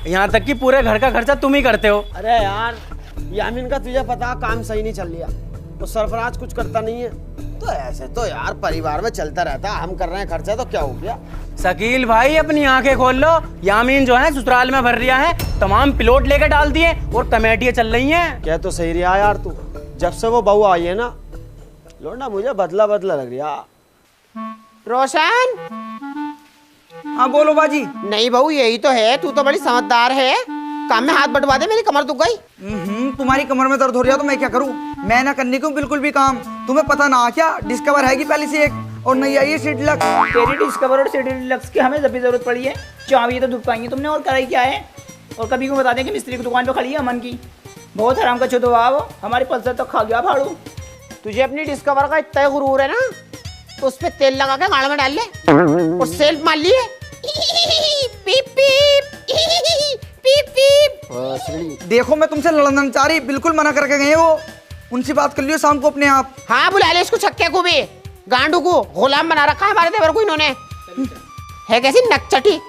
यहाँ तक कि पूरे घर का खर्चा तुम ही करते हो। अरे यार, यामीन का तुझे पता काम सही नहीं चल रहा, तो सरफराज कुछ करता नहीं है, तो ऐसे तो यार परिवार में चलता रहता, हम कर रहे हैं खर्चा तो क्या हो गया। शकील भाई, अपनी आंखें खोल लो, यामीन जो है ससुराल में भर रिया है, तमाम प्लॉट लेकर डाल दिए और कमेटियां चल रही हैं। क्या तो सही रहा यार तू, जब से वो बहू आई है ना, लोडा मुझे बदला बदला लग रहा। रोशन, हाँ बोलो बाजी। नहीं बहू, यही तो है, तू तो बड़ी समझदार है, काम में हाथ बटवा दे, मेरी कमर दुख गई। तुम्हारी कमर में दर्द हो रहा तो मैं क्या करूं, मैं ना करने को बिल्कुल भी काम, तुम्हें पता ना क्या, डिस्कवर है कि पहले से एक और नहीं आई है सीट डिलक्स। तेरी डिस्कवर और सिटी डिलक्स की हमें जब भी जरूरत पड़ी है, चाबी तो दुख पाएंगे तुमने, और कराई क्या है। और कभी को बता दें कि मिस्त्री की दुकान पे खड़ी है अमन की, बहुत हराम का छुदो वो, हमारी पल्सर तक खा गया फाड़ू। तुझे अपनी डिस्कवर का इतना गुरूर है ना, तो उस पे तेल लगा के गाड़ में डाल ले और सेल्फ मार लिए। पीप पीप पीप पीप। देखो मैं तुमसे लड़ना चाह रही, बिल्कुल मना करके गए वो, उनसे बात कर लियो शाम को अपने आप। हाँ बुला ले इसको, छक्के को भी, गांडू को गुलाम बना रखा है हमारे देवर को इन्होंने। है कैसी नकचटी।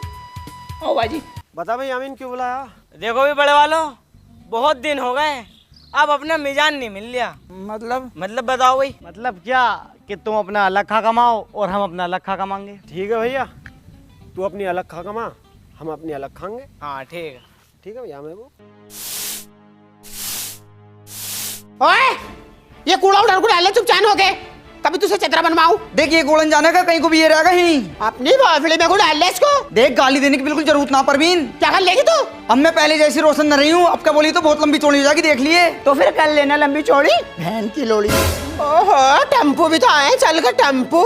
ओ बाजी बता भाई यामीन क्यों बुलाया? देखो भी बड़े वालों, बहुत दिन हो गए, अब अपना मिजान नहीं मिल लिया। मतलब बताओ भाई। मतलब क्या कि तुम अपना अलग खा कमाओ और हम अपना अलग खा कमाएंगे। ठीक है भैया, तू अपनी अलग खा कमा, हम अपनी अलग खाएंगे। हाँ ठीक है। ठीक है भैया। मैं वो ओए, ये कूड़ा उधर को डाल ले चुपचाप हो के, कभी तुझसे चतरा बनवाऊं। देख ये गोलन जाने का कहीं को भी ये रहेगा ही। अपनी बाफड़ी में को डाल ले इसको। देख गाली देने की बिल्कुल जरूरत ना परवीन। क्या कर लेगी तू? अब मैं पहले जैसी रोशन न रही हूँ, अब क्या बोली तो बहुत लंबी चौड़ी हो जाएगी, देख लिए। तो फिर कर लेना लंबी चौड़ी, बहन की लोड़ी। ओहो, टेम्पो भी तो आए, चल के टेम्पो।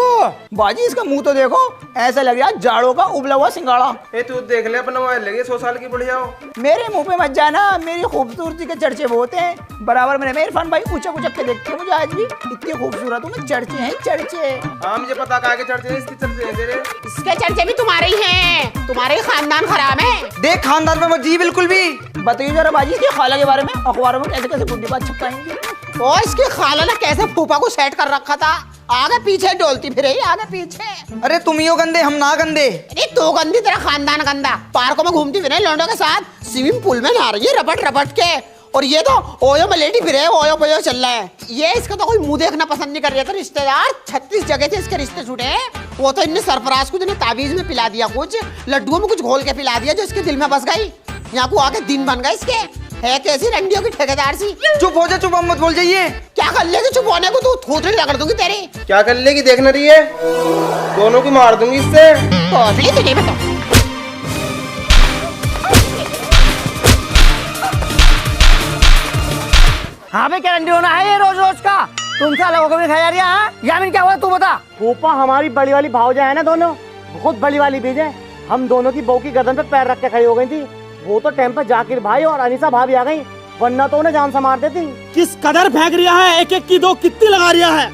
बाजी इसका मुंह तो देखो, ऐसा लग रहा है जाड़ों का उबला हुआ सिंगाड़ा। ए तू देख ले अपना मोबाइल लगे 100 साल की बढ़िया हो। मेरे मुंह पे मत जाना, मेरी खूबसूरती के चर्चे बहुत हैं। बराबर मेरे इरफान भाई ऊंचा ऊंचा के देखते हैं मुझे आज भी, इतनी खूबसूरत हूँ मैं, चर्चे हैं चर्चे। हाँ मुझे पता कहा के चर्चे हैं, इसकी चर्चे हैं तेरे। इसके चर्चे भी तुम्हारे ही हैं, तुम्हारे ही खानदान खराब है। देख खानदान में मत जी बिल्कुल भी। बताइए जरा बाजी इसकी खाला के बारे में, अखबारों में कैसे कैसे बुद्धि बात छपकाएंगे। और इसकी खाला ने कैसे फूफा को सेट कर रखा था, आगे पीछे डोलती फिर आगे पीछे। अरे तुम ही हो गंदे, हम ना गंदे। अरे तो गंदी, तेरा खानदान गंदा। पार्कों में घूमती फिरे लौंडों के साथ, स्विमिंग पूल में नहा रही है रपट रपट के, और ये तो ओयो में लेटी फिरे, ओयो पयो चल रहा है। ये इसका तो कोई मुंह देखना पसंद नहीं कर रहा था। रिश्तेदार 36 जगह से इसके रिश्ते छूटे हैं। वो तो इनने सरफराज को ताबीज में पिला दिया, कुछ लड्डुओं में कुछ घोल के पिला दिया जो इसके दिल में बस गई। यहाँ को आके दिन बन गए इसके। है कैसी रंडियों की ठेकेदार सी। चुप हो जा, चुप मत बोल जाइए। क्या कर लेगी चुप होने को, तू थोतड़ी रगड़ दूंगी तेरी। क्या कर लेगी देख न रही है, दोनों की मार दूंगी इससे। थोतड़ी तुझे बताओ। हाँ भाई क्या रंडी होना है ये रोज रोज का, तुमसे अलग होकर भी खाया जा रही है। हाँ यामिन क्या हुआ तू बता। फूफा हमारी बड़ी वाली भावजा है ना, दोनों बहुत बड़ी वाली बीज है। हम दोनों की बहू की गर्दन पे पैर रख के खड़ी हो गई थी। वो तो टाइम पर जाकिर भाई और अनीसा भाभी आ गई, वरना तो उन्हें जान से मार देती। किस कदर फेंक रिया है, एक एक की दो कितनी लगा रिया है।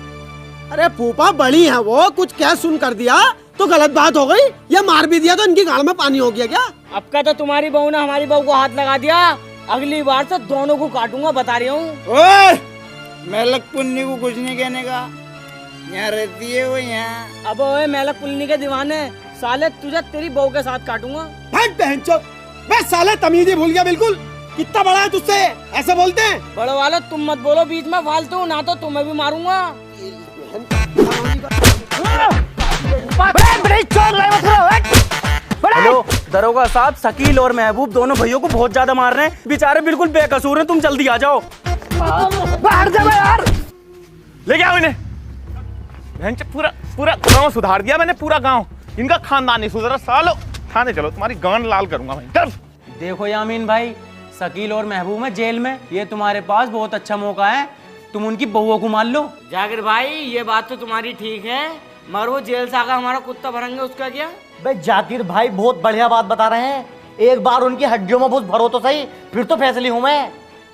अरे फूफा बड़ी है वो, कुछ क्या सुन कर दिया तो गलत बात हो गई, या मार भी दिया तो इनकी गाड़ में पानी हो गया क्या? अब का तो तुम्हारी बहू ने हमारी बहू को हाथ लगा दिया, अगली बार से दोनों को काटूंगा, बता रही हूँ। ओए, मेलक पुन्नी को कुछ नहीं कहने का, यहाँ रहती है वो यहाँ। अब ओए मेलक पुन्नी के दीवाने, साले तुझे तेरी बहू के साथ काटूंगा। भाग बहनचोद, बे साले तमीज ही भूल गया बिल्कुल। कितना बड़ा है तुझसे, ऐसे बोलते हैं? बड़े वाले तुम मत बोलो बीच में फालतू, ना तो तुम्हें भी मारूंगा। हेलो दरोगा साहब, शकील और महबूब दोनों भैयों को बहुत ज्यादा मार रहे हैं, बेचारे बिल्कुल बेकसूर हैं, तुम जल्दी आ जाओ। बाहर जा यार, ले आओ इन्हें। पूरा पूरा गांव सुधार दिया मैंने, पूरा गांव। इनका खानदान नहीं सुधरा। सालो थाने चलो, तुम्हारी गांड लाल करूंगा मैं। देखो यामीन भाई, शकील और महबूब है जेल में, ये तुम्हारे पास बहुत अच्छा मौका है, तुम उनकी बहुओं को मार लो। जाकिर भाई ये बात तो तुम्हारी ठीक है, मगर वो जेल से आकर हमारा कुत्ता भरेंगे, उसका क्या? भाई जाकिर भाई बहुत बढ़िया बात बता रहे हैं, एक बार उनकी हड्डियों में घुस भरो तो सही, फिर तो फैसले हूं मैं।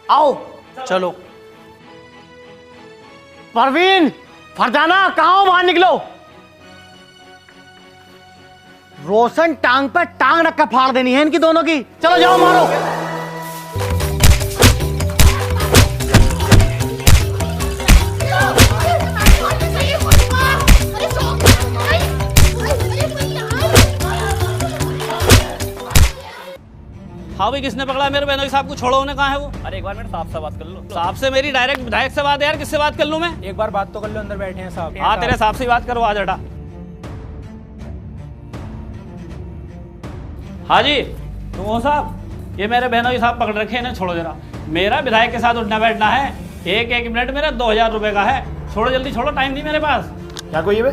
आओ चलो। परवीन, फरजाना कहाँ हो, बाहर निकलो। रोशन टांग पर टांग रख कर फाड़ देनी है इनकी दोनों की। चलो जाओ मारो। हाँ भाई, किसने पकड़ा मेरे बहनोई साहब को? छोड़ो, उन्हें कहाँ है वो? अरे एक बार मेरे साहब से बात कर लो। साहब से मेरी डायरेक्ट विधायक से बात है यार, किससे बात कर लूं मैं? एक बार बात तो कर लो, अंदर बैठे हैं साहब। हाँ तेरे साहब से बात करो, आज हटा। हाँ जी तुम हो साहब, ये मेरे बहनोई साहब पकड़ रखे हैं, इन्हें छोड़ो जरा। मेरा विधायक के साथ उठना बैठना है, एक एक मिनट मेरा 2000 रुपए का है। छोड़ो जल्दी, छोड़ो, टाइम नहीं मेरे पास। क्या कोई है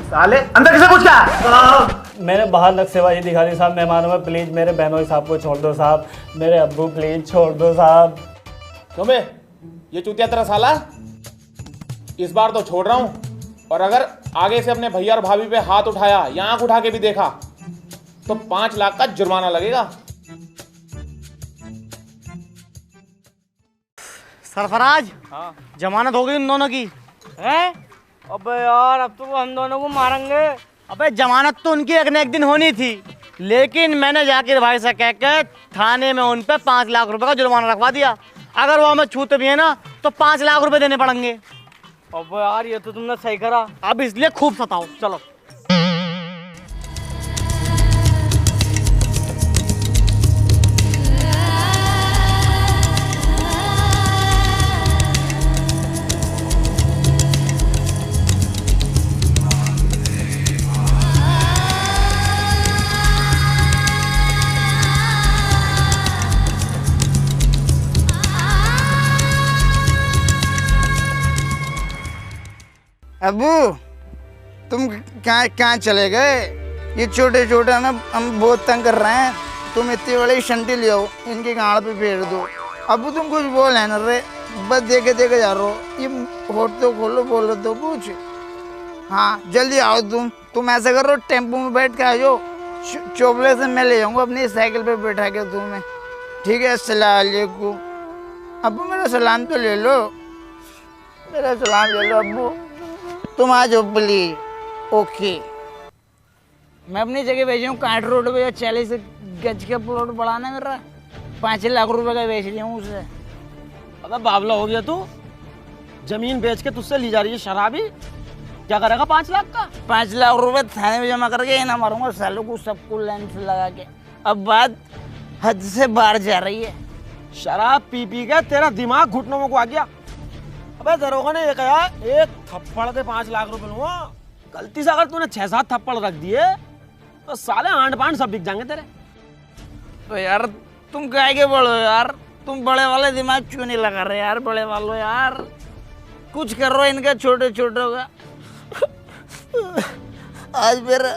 साले, अंदर किसे कुछ क्या? मेरे बाहर नक्सेबाजी दिखा दी साहब मेहमानों में, प्लीज मेरे बहनोई साहब को छोड़ दो साहब, मेरे अब्बू प्लीज छोड़ दो साहब। क्यों बे, ये चूतिया तेरा साला? इस बार तो छोड़ रहा हूं, और अगर आगे से अपने भैया और भाभी पे हाथ उठाया या आंख उठा के भी देखा तो 5 लाख का जुर्माना लगेगा। सरफराज, जमानत हो गई उन दोनों की है? अबे यार अब तो वो हम दोनों को मारेंगे। अबे जमानत तो उनकी एक न एक दिन होनी थी, लेकिन मैंने जाकिर भाई से कह के थाने में उन पे 5 लाख रुपए का जुर्माना रखवा दिया। अगर वो हमें छूते भी है ना तो 5 लाख रुपए देने पड़ेंगे। अबे यार ये तो तुमने सही करा। अब इसलिए खूब सताओ। चलो। अबू तुम कहाँ चले गए? ये छोटे छोटे हम बहुत तंग कर रहे हैं। तुम इतनी बड़ी शंटी ले आओ, इनकी गाड़ पे फेर दो। अबू तुम कुछ बोल है ना रे, बस देखे देखे जा रहे हो। ये होट तो खोलो, बोलो तो कुछ। हाँ जल्दी आओ तुम ऐसा करो, टेम्पो में बैठ के आ जाओ। चोपले से मैं ले जाऊँगा अपनी साइकिल पे बैठा के तुम्हें। ठीक है, अस्सलाम वालेकुम। अबू मेरा सलाम तो ले लो, मेरा सलाम ले लो अबू। तुम आ जाओ प्लीज। ओके, मैं अपनी जगह भेज हूँ कांट रोड पे। 40 गज का प्लॉट बढ़ाना मेरा, 5 लाख रुपए का बेच लिया हूँ उसे। अबे बावला हो गया तू, जमीन बेच के तुझसे ली जा रही है शराबी। क्या करेगा 5 लाख का? 5 लाख रुपए थाने में जमा करके ना मारूंगा सालों को, सबको लाइन से लगा के। अब बात हद से बाहर जा रही है। शराब पी पी के तेरा दिमाग घुटनों में को आ गया। अबे दरोगा ने ये कहा 1 थप्पड़ के 5 लाख रुपए लूंगा। गलती से अगर तूने 6-7 थप्पड़ रख दिए तो साले आंट पांट सब बिक जाएंगे तेरे। तो यार तुम क्या के बड़े हो यार, तुम बड़े वाले दिमाग क्यों नहीं लगा रहे यार? बड़े वालों यार कुछ करो इनका छोटे छोटे का। आज मेरा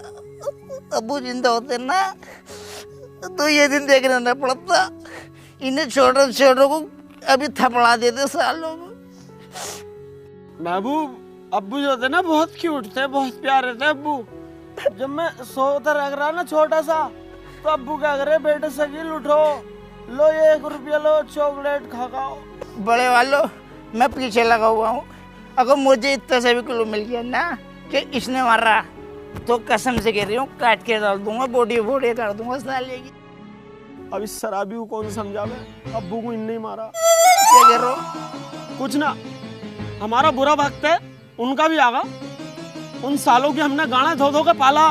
अबू जिंदा होते ना तो ये दिन देखने न पड़ता। इन्हें छोटे छोटों को अभी थपड़ा देते सालों को। महबूब अब्बू जो थे ना बहुत क्यूट थे, बहुत प्यारे थे अब्बू। जब मैं सोता रख रहा ना छोटा सा, तो अब्बू क्या करे, बेटे शकील उठो, लो ये 1 रुपया लो, चॉकलेट खाओ। बड़े वालों मैं पीछे लगा हुआ हूँ। अगर मुझे इतना सा भी क्लू मिल गया ना कि इसने मारा, तो कसम से कह रही हूँ काट के डाल दूंगा, बॉडी बॉडी कर दूंगा साले की। अब इस शराबी को कौन समझावे? अब्बू को इनने ही मारा। क्या कह रहे हो? कुछ ना, हमारा बुरा वक्त है, उनका भी आगा। उन सालों की हमने गाना धो धो के पाला,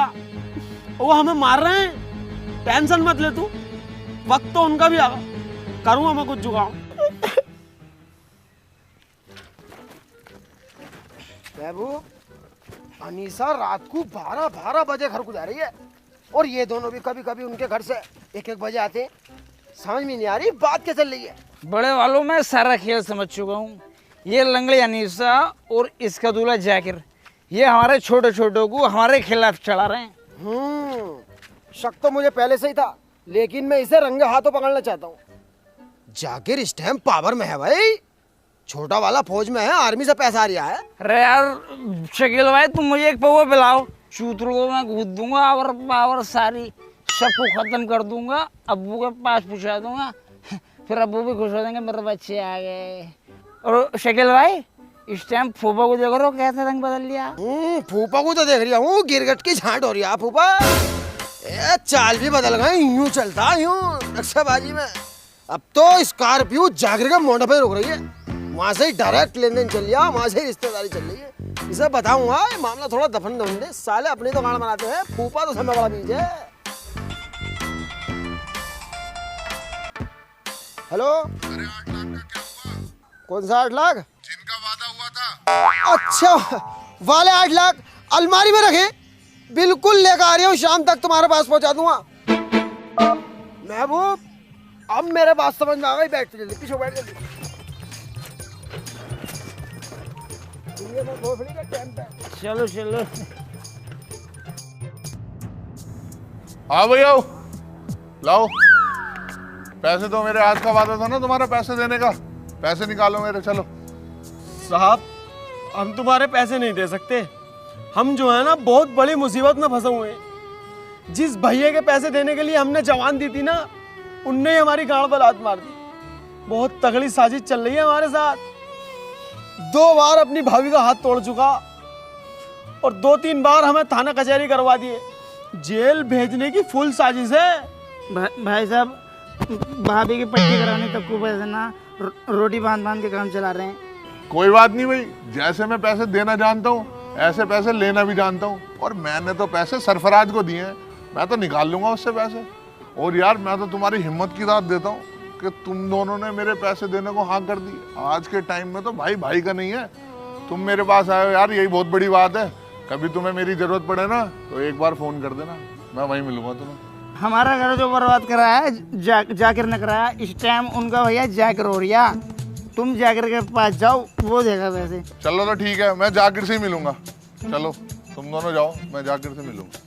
वो हमें मार रहे हैं। टेंशन मत ले तू, वक्त तो उनका भी आगा। करूंगा मैं कुछ जुगाड़। बाबू अनीसा रात को 12 बजे घर को जा रही है, और ये दोनों भी कभी कभी उनके घर से 1 बजे आते हैं। समझ में नहीं आ रही बात क्या चल रही है। बड़े वालों मैं सारा खेल समझ चुका हूँ। ये लंगड़ी अनीसा और इसका दूल्हा जाकिर, ये हमारे छोटे छोटों को हमारे खिलाफ चढ़ा रहे हैं। शक तो मुझे पहले से ही था, लेकिन मैं इसे रंगे हाथों पकड़ना चाहता हूँ। जाकिर इस टाइम पावर में है भाई, छोटा वाला फौज में है, आर्मी से पैसा आ रहा है। अरे यार शकील भाई तुम मुझे एक पौवा पिलाओ, चूतरों को मैं कूद दूंगा और पावर सारी सबको खत्म कर दूंगा। अब्बू के पास पहुंचा दूंगा, फिर अब्बू भी खुश हो जाएंगे मेरे बच्चे आ गए। और शकील भाई इस टाइम फूफा को देख रहे हो कैसा रंग बदल लिया? फूफा को तो देख रहा हूँ, गिरगट की झांट हो रही है फूफा। चाल भी बदल गए, यूं चलता यूं नक्शाबाजी में। अब तो स्कॉर्पियो जाकिर का मोड़ पे रुक रही है, वहां से ही डायरेक्ट लेन देन चल लिया, वहां से ही रिश्तेदारी चल रही है। इसे बताऊंगा ये मामला थोड़ा दफन दफन दे, साले अपने तो गाना बनाते हैं, फूफा तो समय बड़ा बीज है। हेलो, कौन सा 8 लाख? जिनका वादा हुआ था। अच्छा वाले 8 लाख अलमारी में रखे, बिल्कुल लेकर आ रही हूँ, शाम तक तुम्हारे पास पहुंचा दूंगा। महबूब अब मेरे बात समझ में आ गई, बैठ जल्दी, पीछे बैठ जल्दी। चलो चलो हाँ भैया लाओ पैसे। तो मेरे आज का वादा था ना तुम्हारा पैसे देने का, पैसे निकालो मेरे। चलो साहब हम तुम्हारे पैसे नहीं दे सकते। हम जो है ना बहुत बड़ी मुसीबत में फंसे हुए हैं। जिस भैया के पैसे देने के लिए हमने जवान दी थी ना, उनने ही हमारी गांड पर लात मार दी। बहुत तगड़ी साजिश चल रही है हमारे साथ। 2 बार अपनी भाभी का हाथ तोड़ चुका और 2-3 बार हमें थाना कचहरी करवा दिए। जेल भेजने की फुल साजिश है। भाई साहब, भाभी की पट्टी कराने तक को पैसे ना रोटी बांध बांध के काम चला रहे हैं। कोई बात नहीं भाई, जैसे मैं पैसे देना जानता हूँ ऐसे पैसे लेना भी जानता हूँ। और मैंने तो पैसे सरफराज को दिए हैं, मैं तो निकाल लूंगा उससे पैसे। और यार मैं तो तुम्हारी हिम्मत की दाद देता हूँ कि तुम दोनों ने मेरे पैसे देने को हाँ कर दी। आज के टाइम में तो भाई भाई का नहीं है। तुम मेरे पास आए हो यार, यही बहुत बड़ी बात है। कभी तुम्हें मेरी जरूरत पड़े ना तो एक बार फोन कर देना, मैं वहीं मिलूंगा तुम्हें। हमारा घर जो बर्बाद कराया है जाकिर ने कराया। इस टाइम उनका भैया जाकिर हो रहा। तुम जाकिर के पास जाओ, वो देगा पैसे। चलो तो ठीक है, मैं जाकिर से ही मिलूंगा। चलो तुम दोनों जाओ, मैं जाकिर से मिलूंगा।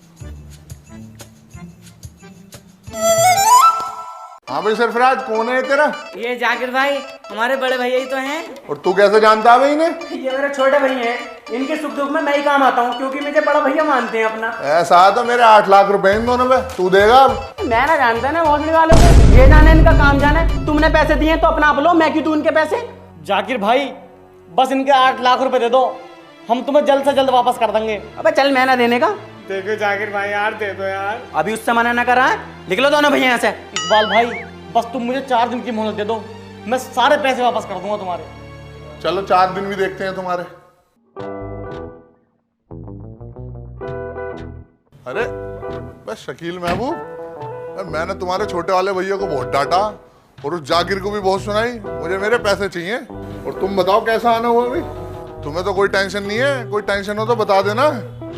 हाँ भाई सरफराज, कौन है तेरा? ये जाकिर भाई हमारे बड़े भैया ही तो हैं। और तू कैसे जानता है भाई इन्हें? ये मेरे छोटे भैया हैं। इनके सुख दुख में मैं ही काम आता हूँ, क्योंकि मुझे बड़ा भैया मानते हैं अपना। ऐसा तो मेरे 8 लाख रुपए इन दोनों पे तू देगा अब? मैं ना जानता ना भोसड़ी वालों को, ये जाने इनका काम जाने। तुमने पैसे दिए तो अपना आप लो, मैं क्यों दूं इनके पैसे। जाकिर भाई बस इनके 8 लाख रुपए दे दो, हम तुम्हें जल्द से जल्द वापस कर देंगे। अबे चल, मैं ना देने का। देखो जाकिर भाई यार, दे दो यार। अभी उससे मना ना करा है, निकलो दोनों भैया यहाँ से। इकबाल भाई बस तुम मुझे 4 दिन की मोहलत दे दो, मैं सारे पैसे वापस कर दूंगा तुम्हारे। चलो 4 दिन भी देखते हैं तुम्हारे। अरे बस शकील महबूब, मैंने तुम्हारे छोटे वाले भैया को बहुत डांटा और उस जाकिर को भी बहुत सुनाई। मुझे मेरे पैसे चाहिए। और तुम बताओ कैसा आना हुआ भाई? तुम्हें तो कोई टेंशन नहीं है, कोई टेंशन हो तो बता देना।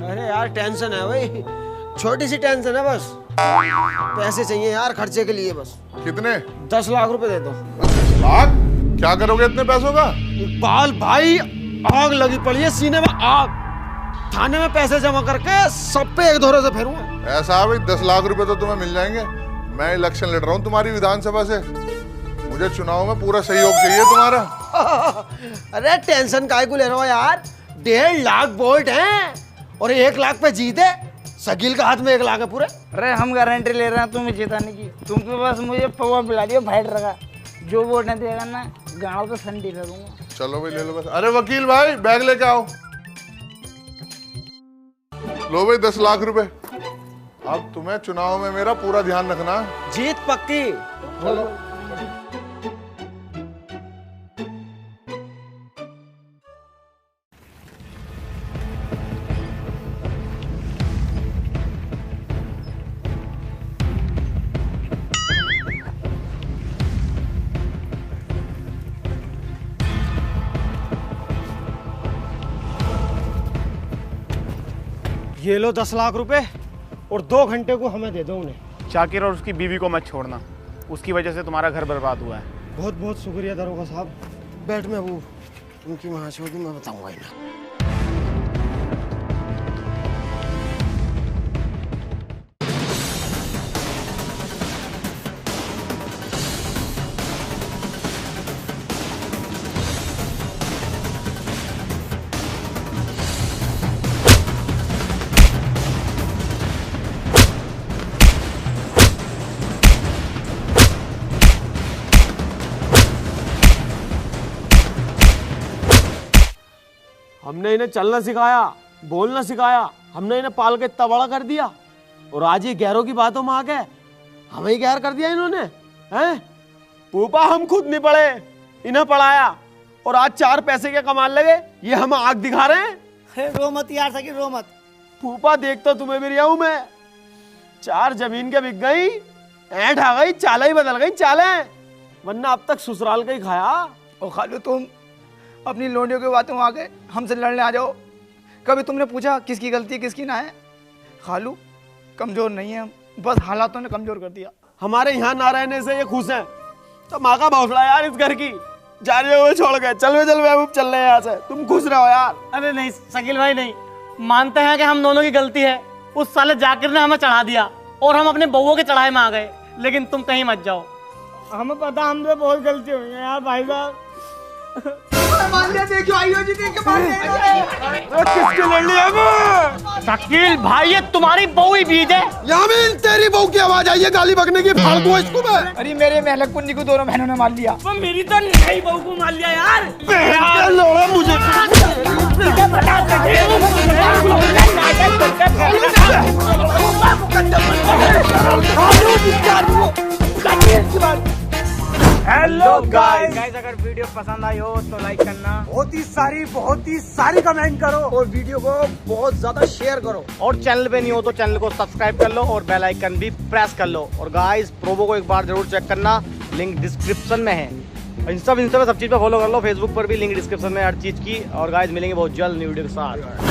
अरे यार टेंशन है भाई, छोटी सी टेंशन है बस। पैसे चाहिए यार खर्चे के लिए बस। कितने? 10 लाख रुपए दे दो। 10 लाख? क्या करोगे इतने पैसों का? इकबाल भाई, आग लगी पड़ी है सीने में, आग। थाने में पैसे जमा करके सब पे एक धोरे से फेरूंगा। ऐसा है भाई, 10 लाख रुपए तो तुम्हें मिल जाएंगे। मैं इलेक्शन लड़ रहा हूँ तुम्हारी विधानसभा से, मुझे चुनाव में पूरा सहयोग चाहिए तुम्हारा। अरे टेंशन काहे को ले रहे हो यार? 1.5 लाख वोट हैं और 1 लाख पे जीत है। शकील का हाथ में 1 लाख है पूरे। अरे हम गारंटी ले रहे हैं तुम्हें जिताने की। तुम तो बस मुझे पवा पिला दियो फाइट रखा। जो वोट नहीं देगा ना, गाँव तो संडी करूंगा। चलो भाई ले लो बस। अरे वकील भाई बैग लेके आओ। लो भाई 10 लाख रुपए। अब तुम्हें चुनाव में मेरा पूरा ध्यान रखना। जीत पक्की। चलो। ये लो 10 लाख रुपए और 2 घंटे को हमें दे दो उन्हें। शाकिर और उसकी बीवी को मत छोड़ना, उसकी वजह से तुम्हारा घर बर्बाद हुआ है। बहुत बहुत शुक्रिया दरोगा साहब। बैठ में वो उनकी महाशोधी मैं बताऊंगा इन्हें। हमने इन्हें चलना सिखाया, बोलना सिखाया, हमने इन्हें पाल के इतना बड़ा कर दिया और आज ये गैरों की बातों में आ गए हमें ही गैर कर दिया इन्होंने। हैं पूपा, हम खुद नहीं पढ़े, इन्हें पढ़ाया और आज 4 पैसे के कमाल लगे, ये हम आग दिखा रहे हैं। रो मत यार सकी, रो मत। पूपा देख तो तुम्हें भी रहा हूं मैं। 4 जमीन के बिक गई, ऐंठ आ गई, चालें ही बदल गई चालें, वरना अब तक ससुराल का ही खाया। और खालू तुम अपनी लोंडियों की बातों में आके हमसे लड़ने आ जाओ। कभी तुमने पूछा किसकी गलती किसकी ना है? खालू कमजोर नहीं है हम, बस हालातों ने कमजोर कर दिया। हमारे यहाँ ना रहने से ये खुश हैं, तो माँ का भौसला यार इस घर की। जा रहे हुए छोड़ गए, चल महबूब चल रहे हैं यहाँ से, तुम खुश रहो यार। अरे नहीं शकील भाई नहीं, मानते हैं कि हम दोनों की गलती है। उस साले जाकिर ने हमें चढ़ा दिया और हम अपने बउओं के चढ़ाए में आ गए, लेकिन तुम कहीं मत जाओ। हमें पता हमसे बहुत गलती हुई है यार भाई साहब। किसके ले लिया शकील भाई ये तुम्हारी बहू ही बीज है। यामीन तेरी बहू की आवाज आई है गाली बकने की, फाड़ दूं इसको मैं। अरे मेरे महलक पुन्नी को दोनों बहनों ने मार लिया। वो मेरी तो नई बहू को मार लिया यार। लोड़ा मुझे हेलो गाइस, अगर वीडियो पसंद आई हो तो लाइक करना, बहुत ही सारी कमेंट करो और वीडियो को बहुत ज्यादा शेयर करो। और चैनल पे नहीं हो तो चैनल को सब्सक्राइब कर लो और बेल आइकन भी प्रेस कर लो। और गाइस प्रोमो को एक बार जरूर चेक करना, लिंक डिस्क्रिप्शन में है। इंस्टा पे सब चीज पे फॉलो कर लो, फेसबुक पर भी लिंक डिस्क्रिप्शन में हर चीज की। और गाइस मिलेंगे बहुत जल्द न्यू वीडियो के साथ।